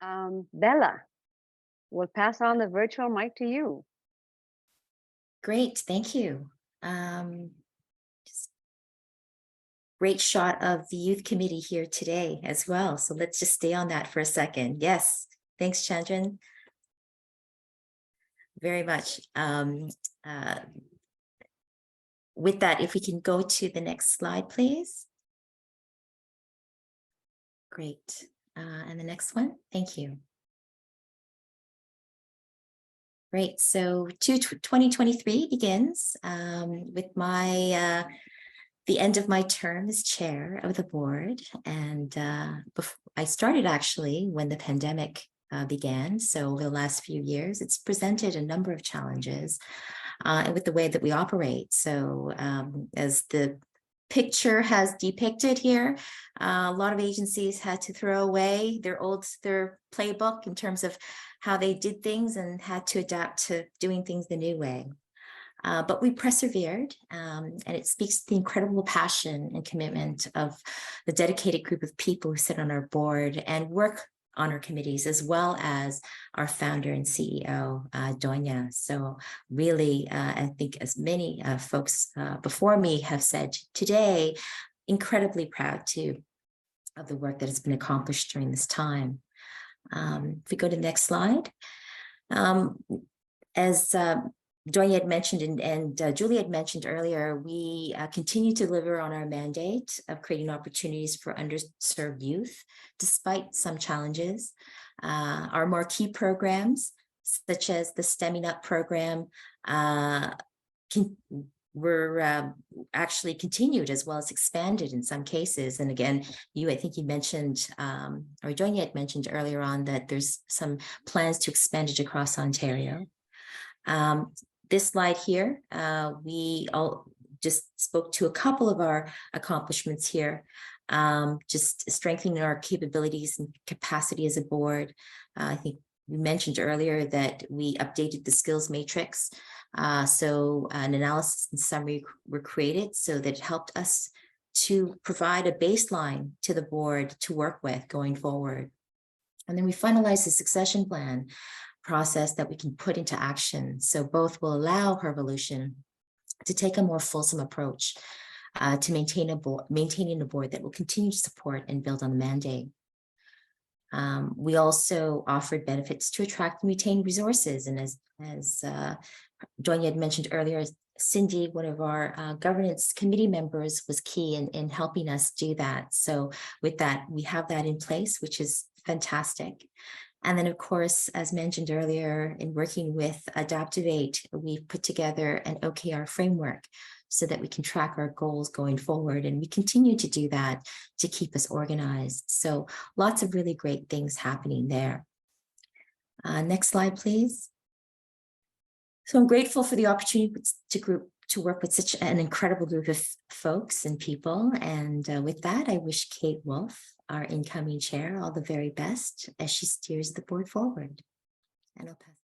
Bella, we'll pass on the virtual mic to you. Great, thank you. Just great shot of the youth committee here today as well. So let's just stay on that for a second. Yes, thanks, Chandran. Very much. With that, if we can go to the next slide, please. Great. And the next one, thank you. Great. So 2023 begins with my the end of my term as chair of the board. And I started actually when the pandemic began. So over the last few years, it's presented a number of challenges with the way that we operate. So as the picture has depicted here, a lot of agencies had to throw away their playbook in terms of how they did things and had to adapt to doing things the new way. But we persevered, and it speaks to the incredible passion and commitment of the dedicated group of people who sit on our board and work on our committees, as well as our founder and CEO, Doña. So really, I think as many folks before me have said today, incredibly proud too of the work that has been accomplished during this time. If we go to the next slide. As Doña had mentioned and Julie had mentioned earlier, we continue to deliver on our mandate of creating opportunities for underserved youth, despite some challenges. Our more key programs, such as the Stemming Up program, were actually continued as well as expanded in some cases. And again, I think you mentioned, or Doña had mentioned earlier on that there's some plans to expand it across Ontario. This slide here, we all just spoke to a couple of our accomplishments here, just strengthening our capabilities and capacity as a board. I think we mentioned earlier that we updated the skills matrix. So an analysis and summary were created so that it helped us to provide a baseline to the board to work with going forward. And then we finalized the succession plan process that we can put into action. So both will allow Hervolution to take a more fulsome approach to maintaining a board that will continue to support and build on the mandate. We also offered benefits to attract and retain resources. And as Doña had mentioned earlier, Cindy, one of our governance committee members, was key in helping us do that. So with that, we have that in place, which is fantastic. And then, of course, as mentioned earlier, in working with Adaptivate, we've put together an OKR framework so that we can track our goals going forward. And we continue to do that to keep us organized. So lots of really great things happening there. Next slide, please. So I'm grateful for the opportunity to work with such an incredible group of folks and people. And with that, I wish Kate Wolf, our incoming chair, all the very best as she steers the board forward. And I'll pass.